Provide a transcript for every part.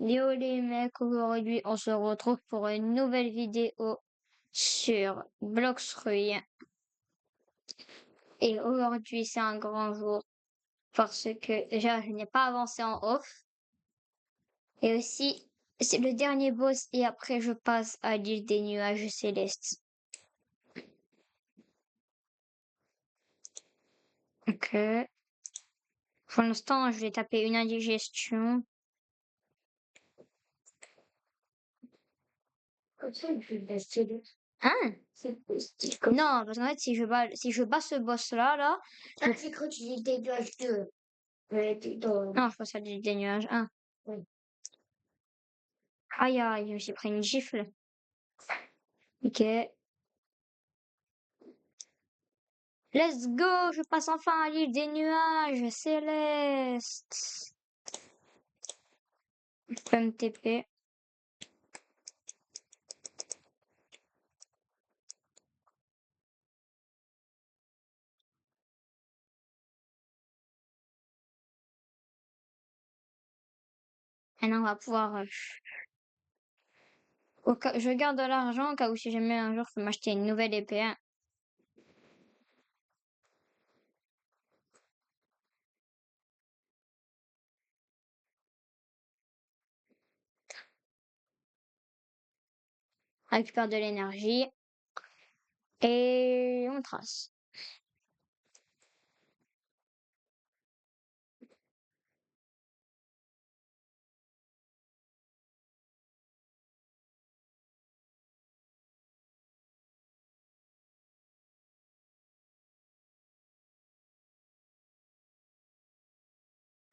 Yo les mecs, aujourd'hui on se retrouve pour une nouvelle vidéo sur Bloxruy. Et aujourd'hui c'est un grand jour parce que déjà je n'ai pas avancé en off. Et aussi c'est le dernier boss et après je passe à l'île des nuages célestes. Ok. Pour l'instant je vais taper une indigestion. Comme ça, il fait de la stylée. Hein? C'est style comme ça. Non, parce qu'en fait si je bats ce boss là, Ah, j'ai cru que tu disais des nuages 2. Mais t'es dans... non je passe à l'île des nuages 1. Oui. Aïe aïe, je me suis pris une gifle. Ok. Let's go, je passe enfin à l'île des nuages célestes. Je peux me TP. Maintenant, on va pouvoir... je garde de l'argent au cas où si jamais un jour je peux m'acheter une nouvelle épée. Récupère de l'énergie. Et on trace.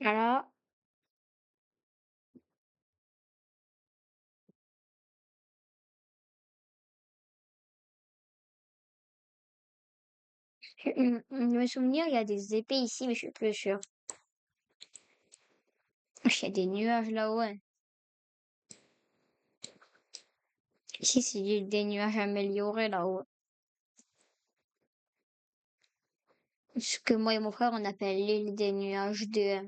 Voilà. Me souvenir, il y a des épées ici, mais je suis plus sûre. Il y a des nuages là-haut. Ouais. Ici, c'est l'île des nuages améliorés là-haut. Ce que moi et mon frère, on appelle l'île des nuages 2.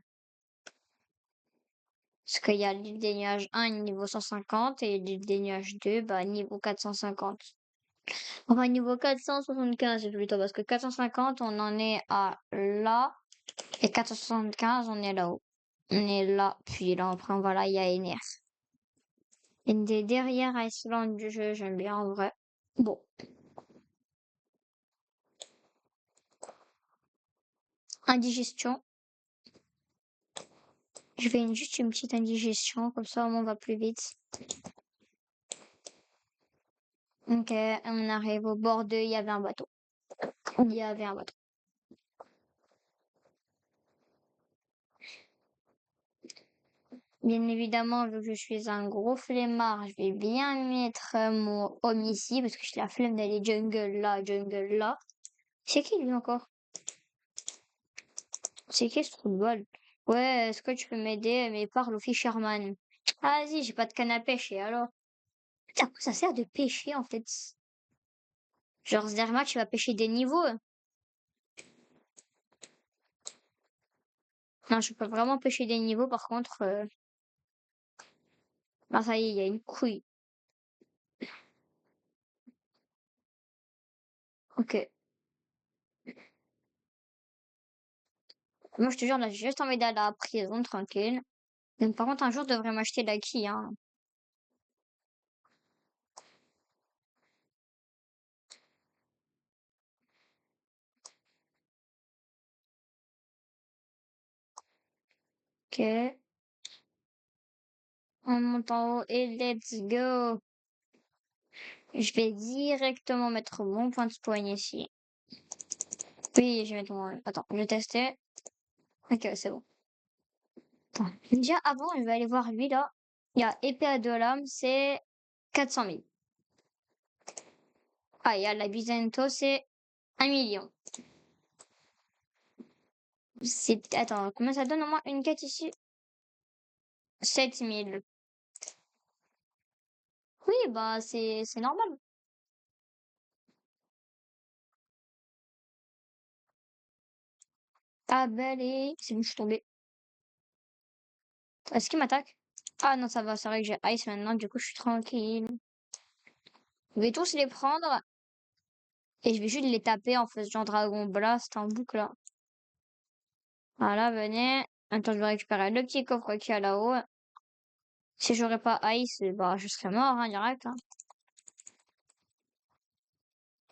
Parce qu'il y a l'île des nuages 1 niveau 150 et l'île des nuages 2 bah, niveau 450. Enfin, niveau 475 plutôt, parce que 450 on en est à là, et 475 on est là-haut. On est là, puis là, après, on va là, il y a Ener. Une des dernières Iceland du jeu, j'aime bien en vrai. Bon, indigestion. Je fais juste une petite indigestion, comme ça, au moins, on va plus vite. Ok, on arrive au bord de... Il y avait un bateau. Il y avait un bateau. Bien évidemment, vu que je suis un gros flemmard, je vais bien mettre mon homme ici, parce que j'ai la flemme d'aller jungle là, jungle là. C'est qui lui encore? C'est qui ce trou de balle? Ouais, est-ce que tu peux m'aider? Mais parle au fisherman. Ah, vas-y, j'ai pas de canne à pêcher, alors. Putain, à quoi ça sert de pêcher, en fait? Genre, Zerma, tu vas pêcher des niveaux? Non, je peux vraiment pêcher des niveaux, par contre... Ah, ça y est, il y a une couille. Ok. Moi, je te jure, là, j'ai juste envie d'aller à la prison, tranquille. Donc, par contre, un jour, je devrais m'acheter l'acquis, hein. Ok. On monte en haut et let's go. Je vais directement mettre mon point de spawn ici. Oui, je vais mettre mon... Attends, je vais tester. Ok, c'est bon. Attends. Déjà, avant, je vais aller voir lui, là. Il y a épée à deux lames, c'est 400 000. Ah, il y a la Bizento, c'est 1 million. C'est... Attends, combien ça donne au moins une quête ici? 7 000. Oui, bah, c'est normal. Ah, bah, allez. C'est bon, je suis tombée. Est-ce qu'il m'attaque? Ah non, ça va, c'est vrai que j'ai Ice maintenant, du coup, je suis tranquille. Je vais tous les prendre et je vais juste les taper en faisant Dragon Blast en boucle là. Voilà, venez. Attends, je vais récupérer le petit coffre qu'il y a là-haut. Si j'aurais pas Ice, bah, je serais mort, hein, direct, hein.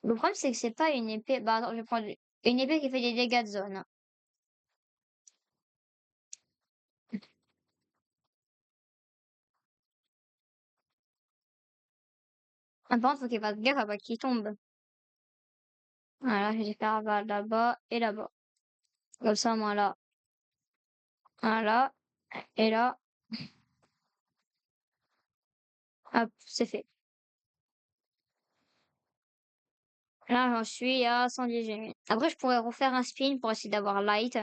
Le problème, c'est que c'est pas une épée. Bah, attends, je vais prendre une épée qui fait des dégâts de zone, hein. Ah, par contre, faut qu'il fasse gaffe à pas qu'il tombe. Voilà, je vais faire là-bas et là-bas. Comme ça, moi, là. Voilà. Et là, hop, c'est fait. Là, j'en suis à 118 000. Après, je pourrais refaire un spin pour essayer d'avoir light.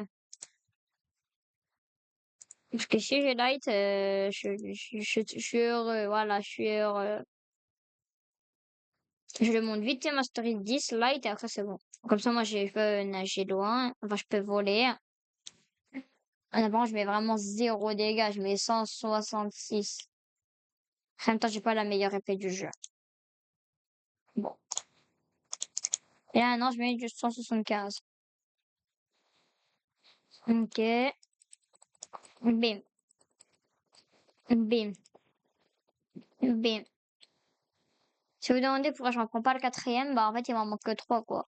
Parce que si j'ai light, je suis heureux. Voilà, je suis heureux. Je le monte vite, Mastery 10, light, et après, c'est bon. Comme ça, moi, je peux nager loin. Enfin, je peux voler. En avant, je mets vraiment zéro dégâts. Je mets 166. En même temps, j'ai pas la meilleure épée du jeu. Bon. Et là, non, je mets juste 175. Ok. Bim. Bim. Bim. Si vous vous demandez pourquoi je n'en prends pas le quatrième, bah en fait il m'en manque que trois quoi.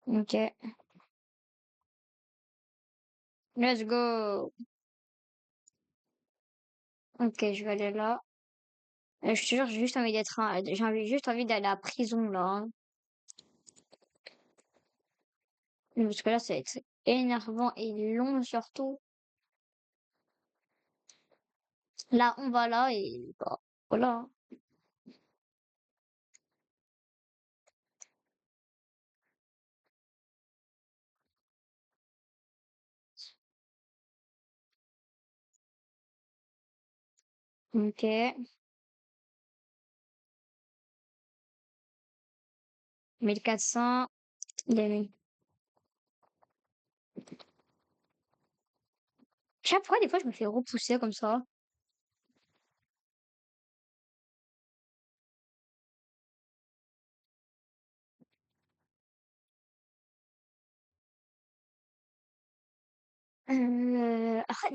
Ok. Let's go. Ok, je vais aller là. Je te jure, j'ai juste envie d'être juste envie d'aller à la prison là, hein. Parce que là, ça va être énervant et long surtout. Là, on va là et bah, voilà. Ok. 1400. Les... Je sais pas pourquoi des fois je me fais repousser comme ça.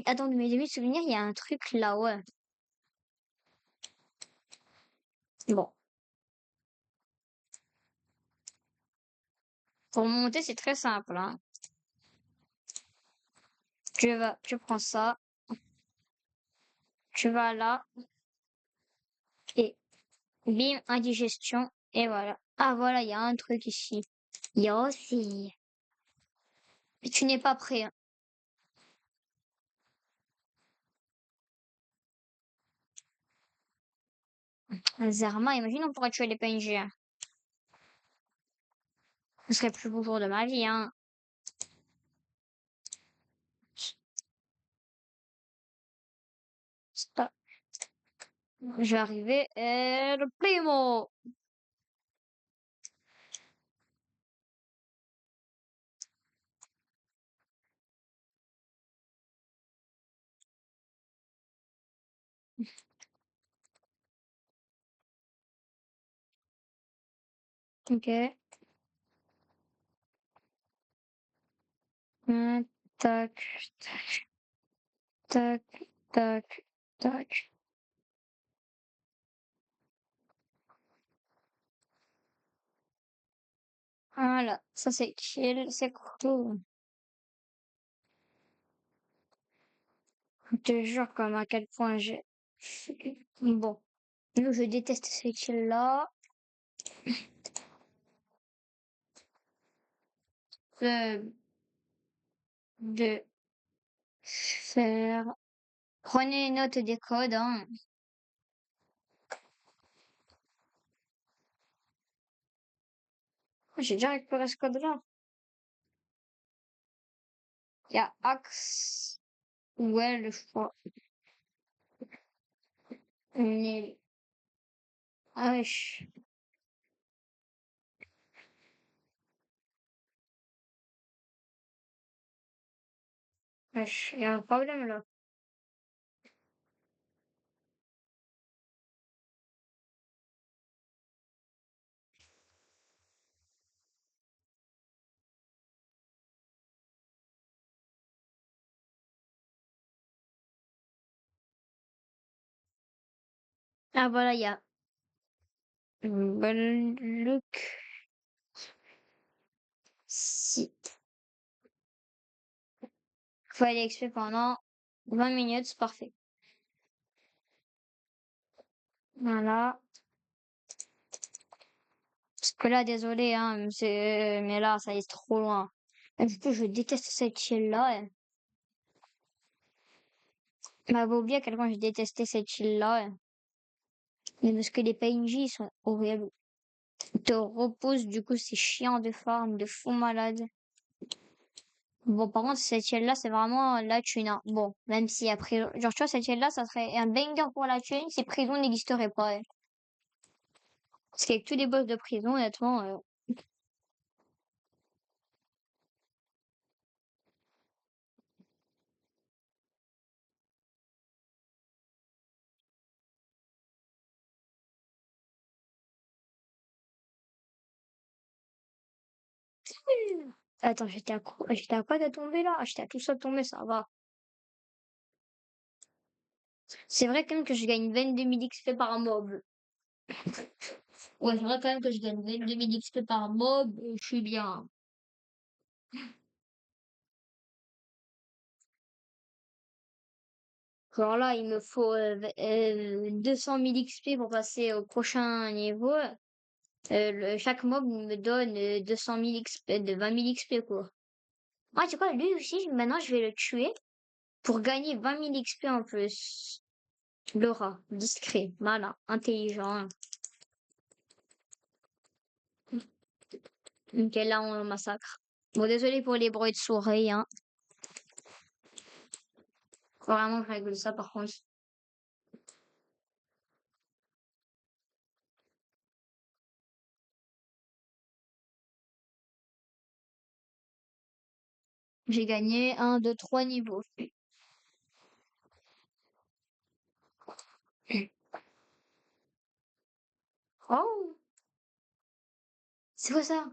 Attends, de mes débuts de souvenirs, il y a un truc là, ouais. Bon. Pour monter, c'est très simple, hein. Tu prends ça, tu vas là, et bim, indigestion, et voilà. Ah voilà, il y a un truc ici. Il y a aussi. Mais tu n'es pas prêt, hein. Un Zerma, imagine on pourrait tuer les PNG, hein. Ce serait le plus beau jour de ma vie, hein. Stop. Je vais arriver, et le primo. Ok. Tac, tac, tac, tac. Voilà, ça c'est chill, c'est cool. Je te jure comme à quel point j'ai... Bon, je déteste ces chill-là. Euh, de faire... Prenez note des codes, hein. J'ai déjà récupéré ce code-là. Il y a Axe. Ouais, le choix. Nul. Ah, wesh. Wesh, y a un problème là. Ah voilà, il y a Luc. Si. Faut aller expier pendant 20 minutes, c'est parfait. Voilà. Parce que là, désolé, hein, mais là, ça y est, c'est trop loin. Et du coup, je déteste cette île-là. M'avais oublié à quel point je détestais cette île-là. Mais parce que les PNJ, ils sont horribles. Ils te reposent, du coup, c'est chiant de farm, de fou malade. Bon, par contre, cette île-là, c'est vraiment la thune, hein. Bon, même si après, genre, tu vois, cette île-là, ça serait un banger pour la thune si prison n'existerait pas. Parce qu'avec tous les boss de prison, honnêtement, attends, j'étais à quoi de tomber là? J'étais à tout ça de tomber, ça va. C'est vrai quand même que je gagne 22 000 XP par mob. Ouais, c'est vrai quand même que je gagne 22 000 XP par mob, je suis bien. Genre là, il me faut 200 000 XP pour passer au prochain niveau. Chaque mob me donne 200 000 XP, de 20 000 XP quoi. Ah, tu sais quoi, lui aussi, maintenant je vais le tuer pour gagner 20 000 XP en plus. Le rat, discret, malin, intelligent. Ok, là on le massacre. Bon, désolé pour les bruits de souris, hein. Faut vraiment que je règle ça par contre. J'ai gagné un, 2, 3 niveaux. Oh, c'est quoi ça?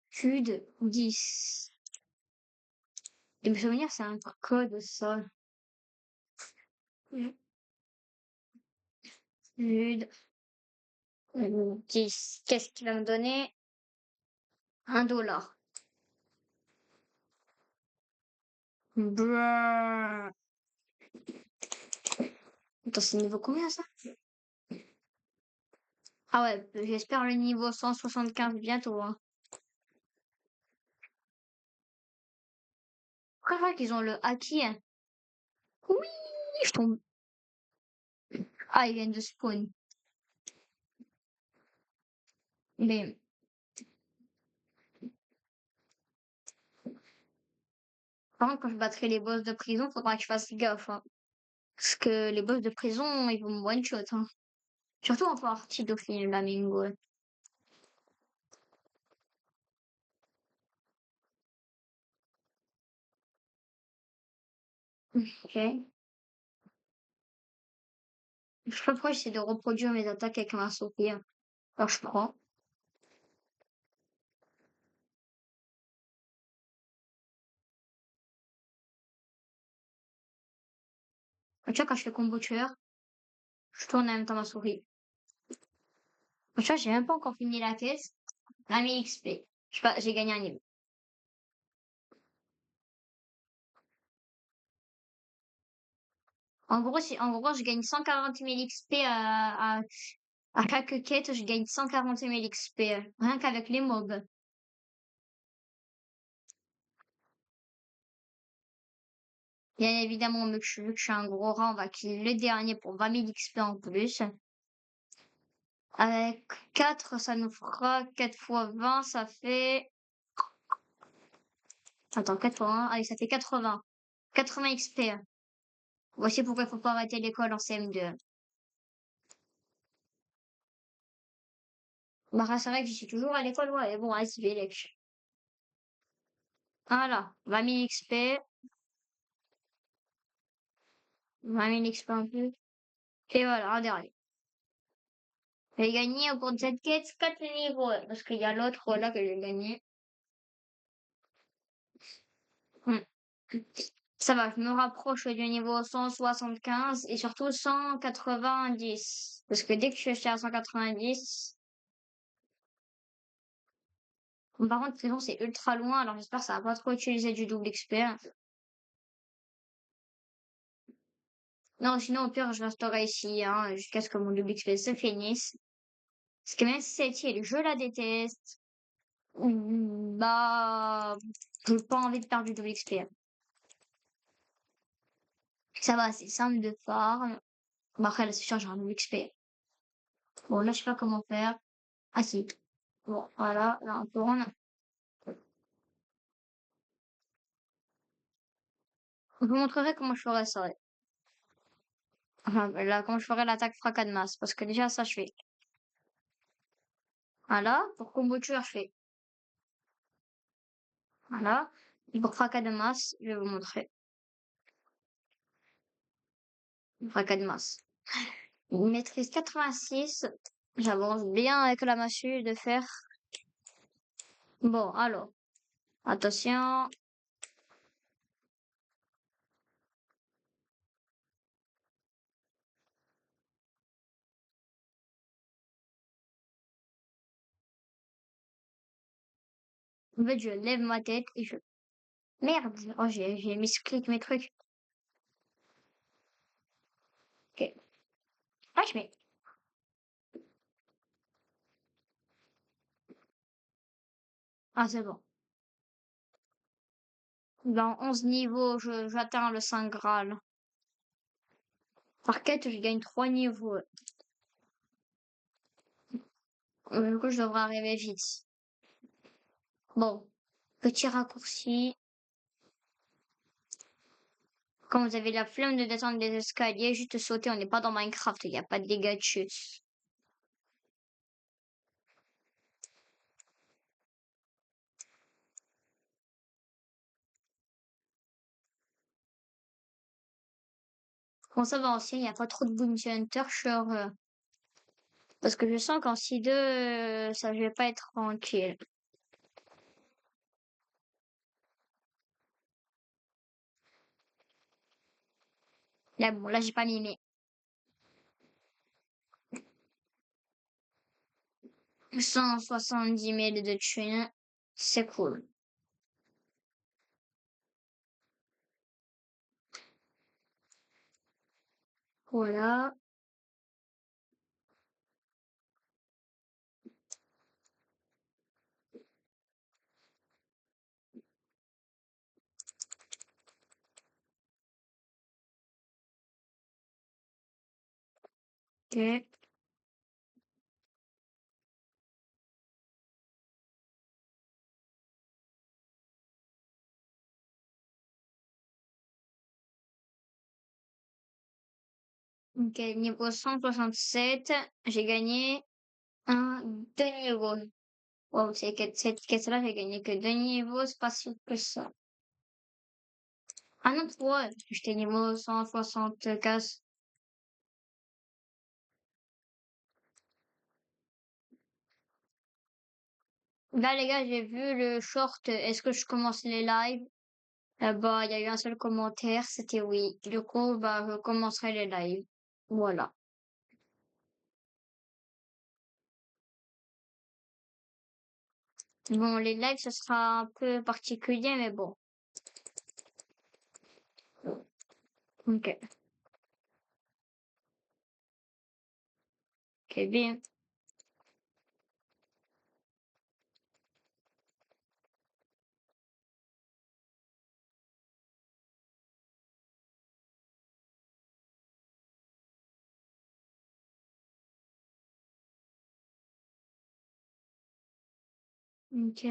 Cube 10. De me souvenir, c'est un code ça. Cube 10. Qu'est-ce qu'il va me donner? 1 $. Bruh. Attends, c'est niveau combien ça? Ah ouais, j'espère le niveau 175 bientôt, hein. Pourquoi je vois qu'ils ont le haki, hein? Oui, je tombe. Ah, ils viennent de spawn. Mais par contre, quand je battrai les boss de prison, faudra que je fasse gaffe, hein. Parce que les boss de prison, ils vont me one-shot, hein. Surtout en partie de Flamingo. Ok. Je sais pas pourquoi j'essaie de reproduire mes attaques avec un sourire. Alors je prends. Tu vois, quand je fais combo tueur, je tourne en même temps ma souris. Tu vois, j'ai même pas encore fini la caisse. 20 000 XP. Je sais pas, j'ai gagné un niveau. En gros, je gagne 140 000 XP à chaque quête, je gagne 140 000 XP. Rien qu'avec les mobs. Bien évidemment, vu que je suis un gros rat, on va kill le dernier pour 20 000 XP en plus. Avec 4, ça nous fera 4 fois 20, ça fait... Attends, 4 fois 1, allez, ça fait 80. 80 XP. Voici pourquoi il faut pas arrêter l'école en CM2. Bah, c'est vrai que je suis toujours à l'école, ouais, bon, vas-y, Vélec. Voilà, 20 000 XP. 20 000 XP en plus. Et voilà, un dernier. J'ai gagné au cours de cette quête 4 niveaux, parce qu'il y a l'autre là que j'ai gagné. Hmm. Ça va, je me rapproche du niveau 175 et surtout 190. Parce que dès que je suis à 190, par contre, sinon c'est ultra loin, alors j'espère que ça va pas trop utiliser du double XP. Non, sinon au pire, je resterai ici, hein, jusqu'à ce que mon double XP se finisse. Parce que même si cette île, je la déteste, bah, j'ai pas envie de perdre du double XP. Ça va, c'est simple de farm. Bah après, là, c'est sûr, j'ai un double XP. Bon, là, je sais pas comment faire. Ah si. Bon, voilà, là, on tourne. Je vous montrerai comment je ferai ça. Ouais. Enfin, là, comment je ferai l'attaque fracas de masse. Parce que déjà, ça, je fais. Voilà. Pour combo tueur, je fais. Voilà. Et pour fracas de masse, je vais vous montrer. Fracas de masse. Maîtrise 86. J'avance bien avec la massue de fer. Bon, alors. Attention. En fait, je lève ma tête et je. Merde. Oh, j'ai misclick mes trucs. Ok. Ah, je mets. Ah, c'est bon. Dans 11 niveaux, j'atteins le Saint Graal. Par quête, je gagne 3 niveaux. Du coup, je devrais arriver vite. Bon, petit raccourci. Quand vous avez la flemme de descendre des escaliers, juste sauter, on n'est pas dans Minecraft, il n'y a pas de dégâts de chute. Quand ça va ancien, il n'y a pas trop de bounty hunter, je suis heureux. Parce que je sens qu'en C2, ça, je vais pas être tranquille. Là, bon, là, j'ai pas mimé. 170 000 de thunes, c'est cool. Voilà. Ok. Ok, niveau 167, j'ai gagné deux niveaux. Wow, cette caisse-là, j'ai gagné que deux niveaux, c'est pas si que ça. Ah non, trois, j'étais niveau 175. Là, les gars, j'ai vu le short, est-ce que je commence les lives? Bah, il y a eu un seul commentaire, c'était oui. Du coup, bah, je commencerai les lives. Voilà. Bon, les lives, ce sera un peu particulier, mais bon. Ok, ok, bien. Ok,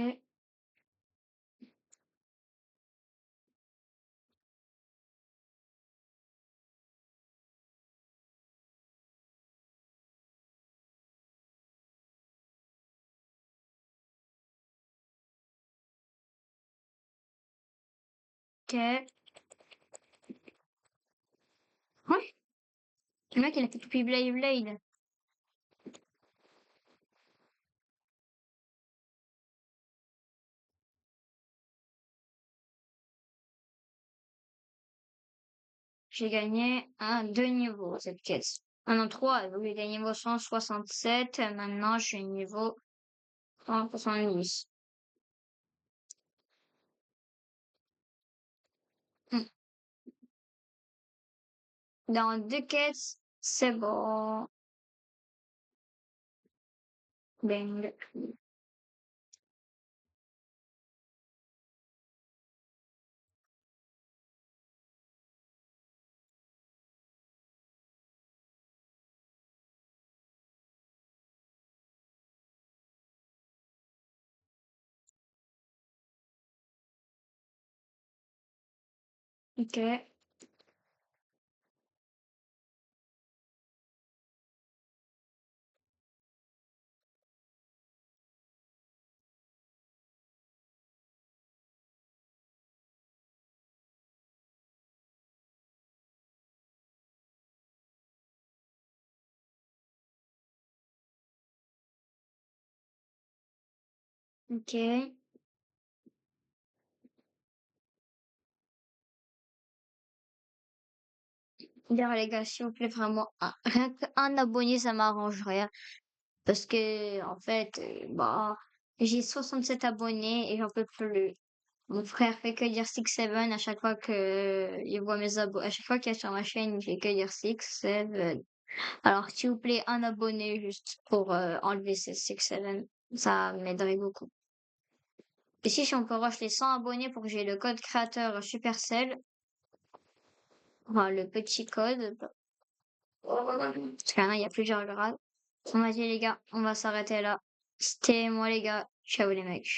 ok. Ouais, le mec, il a fait depuis Blade Blade. J'ai gagné deux niveaux, cette quête. Ah non, trois. Donc, j'ai gagné niveau 167. Maintenant, je suis niveau 170. Hmm. Dans deux quêtes, c'est bon. Bang. Ok. Ok. D'ailleurs, les gars, s'il vous plaît, vraiment, rien qu'un abonné, ça m'arrangerait. Parce que, en fait, bah, j'ai 67 abonnés et j'en peux plus. Mon frère fait que dire 6-7 à chaque fois que il voit mes abonnés. À chaque fois qu'il est sur ma chaîne, il fait que dire 6-7. Alors, s'il vous plaît, un abonné juste pour enlever ces 6-7. Ça m'aiderait beaucoup. Et si on peut rush les 100 abonnés pour que j'ai le code créateur Supercell, enfin, le petit code, parce qu'il y en a, il y a plusieurs grades. On va dire les gars, on va s'arrêter là. C'était moi les gars. Ciao les mecs.